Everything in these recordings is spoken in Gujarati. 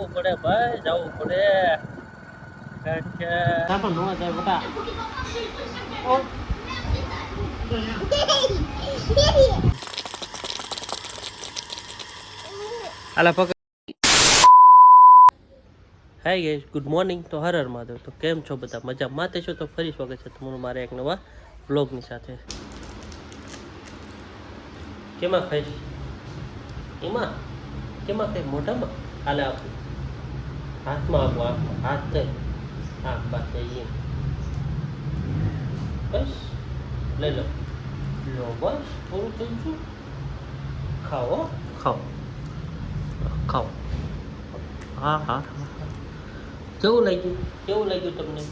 જવું પડે ભાઈ, જવું પડે. કારણ કે પણ નો જાય બટા. આલા પકડ. Hi guys, good morning. તો હર હર મહાદેવ. તો કેમ છો બધા? મજામાં છો? તો ફરી સ્વાગત છે તમારું મારે એક નવા વ્લોગની સાથે. કેમાં ખાઈશ? એમાં કેમાં ખાઈ? મોઢામાં હાલે આપું, હાથમાં આપું, હાથમાં હાથ દે. હા બસ એ બસ લઈ લો. લો બસ પૂરું થઈ ગયું. ખાઓ ખાઓ ખાઓ. હા હા હા. કેવું લાગ્યું? કેવું લાગ્યું તમને?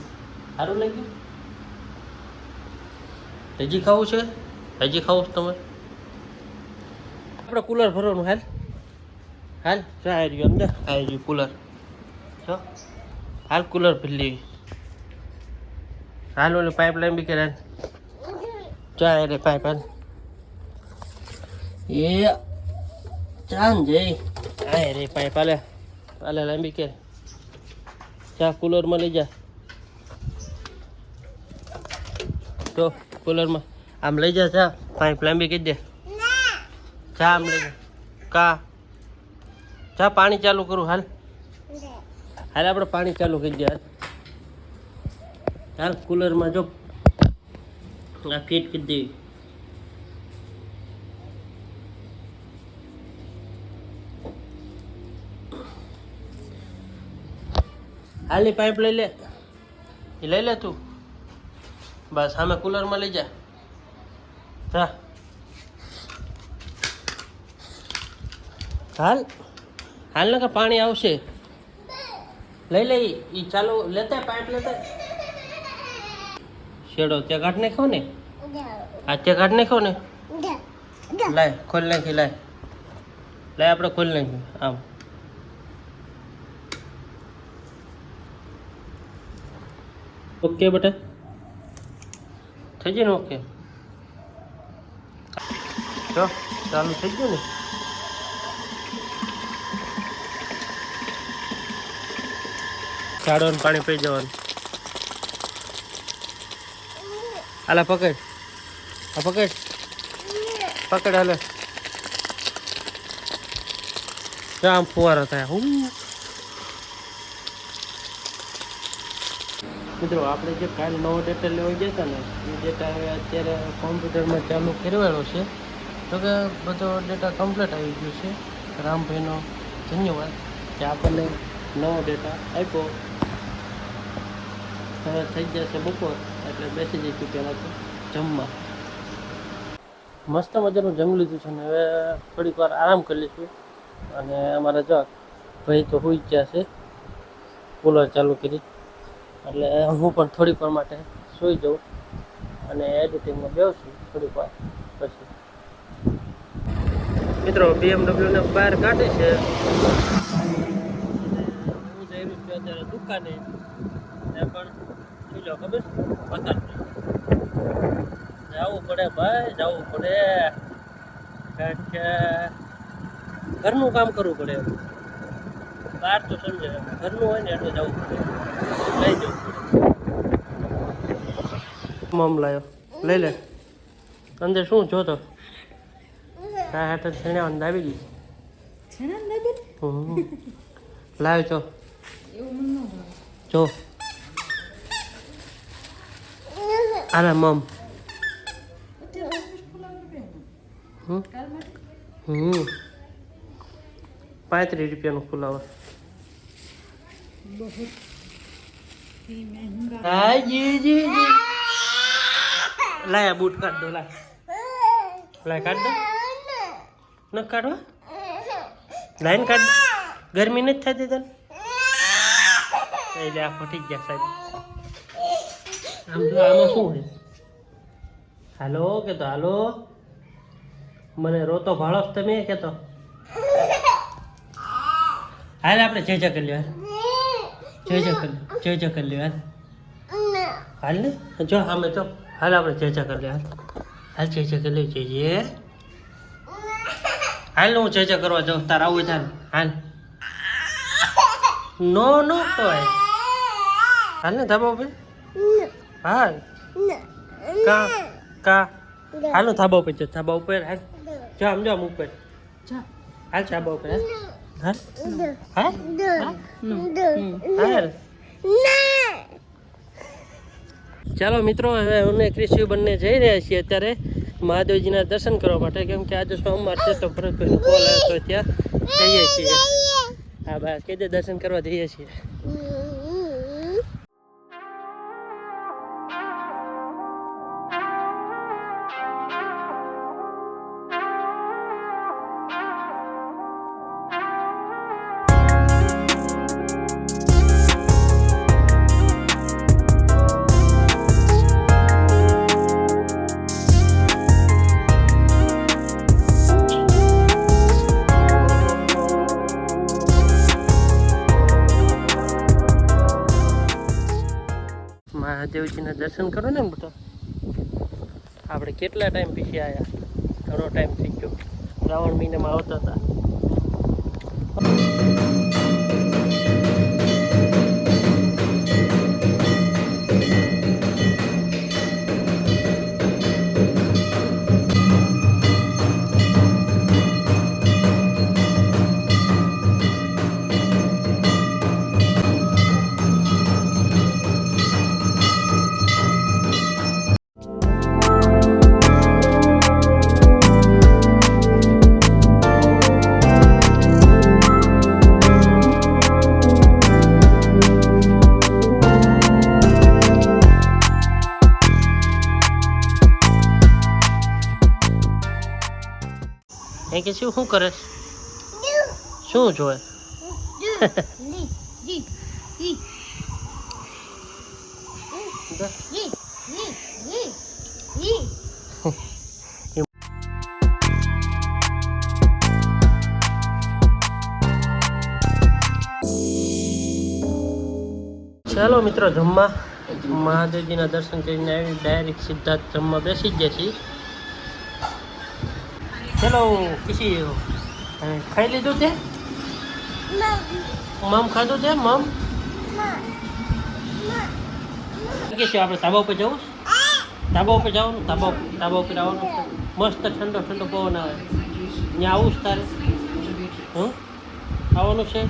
સારું લાગ્યું? હજી ખાવું છે? હજી ખાવું છે તમે? આપણે કુલર ભરવાનું. હાલ હાલ જો આવી રહ્યું અંદર, આવી રહ્યું કુલર. જો હાલ કુલર ભરી લેવી. હાલ ઓલી પાઇપ લાઈન બી કરે. ચાય રે પાઇપ હાલ. એ ચાંદ જઈ આય રે પાઇપ હાલે હાલે લાંબી કે ચા કુલરમાં લઈ જા. તો કુલરમાં આમ લઈ જા. ચા પાઇપ લાંબી કરી દે. ચા આમ લઈ જા. કા ચા પાણી ચાલુ કરું. હાલ હાલ આપણે પાણી ચાલુ કરી દે. હાલ કુલરમાં જો આ ફિટ કરી દેવી. હાલની પાઇપ લઈ લે. એ લઈ લે તું. બસ સામે કુલરમાં લઈ જા. જા હાલ હાલ ને કે પાણી આવશે. લઈ લે. એ ચાલુ લેતા પાઇપ લેતા. શેડો ત્યાં કાઢ નાખ્યો ને? આ ત્યાં કાઢ નાખ્યો ને? લાય ખોલ નાખી. લાય લાય આપણે ખોલ નાખ્યું. આમ ઓકે બેટા થઈ ગયું ને? ઓકે જો ચાલુ થઈ ગયું ને? ઝાડવાનું પાણી પી જવાનું. હાલા પકડ. આ પકડ પકડ. હાલે જો આમ ફુવારો થાય. હું મિત્રો આપણે જે કાલે નવો ડેટા લેવા ગયા હતા ને, એ ડેટા હવે અત્યારે કોમ્પ્યુટરમાં ચાલુ કરવાનો છે. તો કે બધો ડેટા કમ્પ્લીટ આવી ગયો છે. રામભાઈનો ધન્યવાદ કે આપણને નવો ડેટા આપ્યો. હવે થઈ જશે બપોર એટલે બેસી જઈશું પહેલાં તો જમવા. મસ્ત મજાનું જમી લીધું છે ને હવે થોડીક વાર આરામ કરી લઈશું. અને અમારા જો ભાઈ તો હોઈ ગયા છે કુલર ચાલુ કરી, એટલે હું પણ થોડીક વાર માટે સૂઈ જાઉં અને એડિટિંગમાં બેસું થોડીક વાર પછી. મિત્રો BMW ને બહાર કાઢે છે. હું જઈ રહ્યું છું અત્યારે દુકાને. એ પણ શું લો ખબર પતા જવું પડે ભાઈ, જવું પડે. કારણ કે ઘરનું કામ કરવું પડે. બહાર તો સમજે ઘરનું હોય ને એટલે જવું પડે. લઈ જવું પડે. મમ લાયો લઈ લે. અંદર શું જોતો? હા હા તો છેણાવાન દાબી ગઈ. લાવ્યો છો જો. આલા મમ 35 રૂપિયાનું ફુલાવર. હા જી જી જી. લાયા બૂટ કાઢ દો. લાય લાય કાઢ દો. ન કાઢવા લાઈન કાઢ. ગરમી નથી થતી તને? એટલે આ ફટી ગયા સાહેબ. આમ તો આમાં શું હોય? હાલો કેતો હાલો. મને રોતો ભાળો તમે કેતો. હાલ આપણે જય કરી લ્યો. જય કરી લ્યો. હાલ ને જો આમે તો હાલ આપણે જય કરી લ્યો. હાલ જય કરી લ્યો. જય હાલ હું જય કરવા જાઉં. તાર આવું થાય. હાલ નો નો હોય હાલ ને ધાબા ઉપર હાલ કા કા હાલ ને ધાબા ઉપર ધાબા ઉપર હાલ જામ જામ ઉપર હાલ ધાબા ઉપર હાલ હાલ હાલ ચાલો મિત્રો હવે અમે ક્રિશુ બંને જઈ રહ્યા છીએ અત્યારે મહાદેવજીના દર્શન કરવા માટે કેમ કે આજે સોમવાર છે તો ભરતભાઈનો કોલ આવ્યો તો ત્યાં જઈએ છીએ હા બસ કે દર્શન કરવા જઈએ છીએ મહાદેવજીના દર્શન કરો ને બેટા આપણે કેટલા ટાઈમ પછી આવ્યા ઘણો ટાઈમ થઈ ગયો શ્રાવણ મહિનામાં આવતા હતા કે શું કરે શું જોવે ચાલો મિત્રો જમવા મહાદેવજીના દર્શન કરીને આવી ડાયરેક્ટ સીધા જમવા બેસી જ ગયા છીએ ચલો કિસી ખાઈ લીધું તે મમ ખાધું તે મમ કે છે આપણે ધાબા ઉપર જવું ધાબા ઉપર જવાનું ધાબા ઉપર આવવાનું મસ્ત ઠંડો ઠંડો પવન આવે ત્યાં આવું જ તારે આવવાનું છે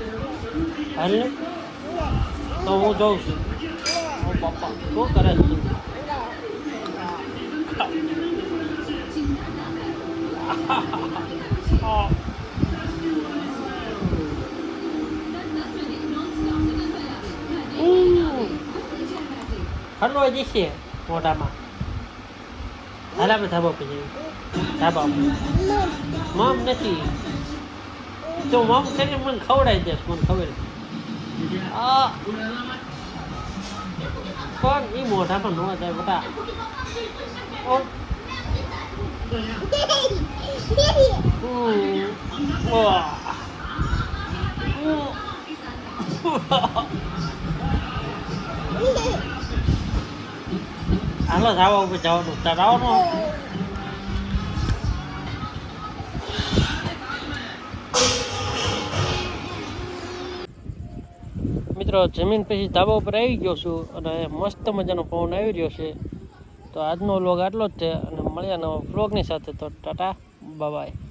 હાલ ને તો હું જાઉં છું ઓ પપ્પા શું કરે છે ઠંડો જશે મોઢામાં હાલ આપણે ધાબા પર જઈએ ધાબા મમ નથી તો મમ કરીને મને ખવડાવી દેશ મને ખબર પણ એ મોઢામાં ન જાય બધા હાલો ધાબા ઉપર જવાનું આવવાનું મિત્રો જમીન પછી ધાબા ઉપર આવી ગયો છું અને મસ્ત મજાનો પવન આવી રહ્યો છે તો આજનો વ્લોગ આટલો જ છે અને મળ્યા નવા વ્લોગની સાથે તો ટાટા બાય.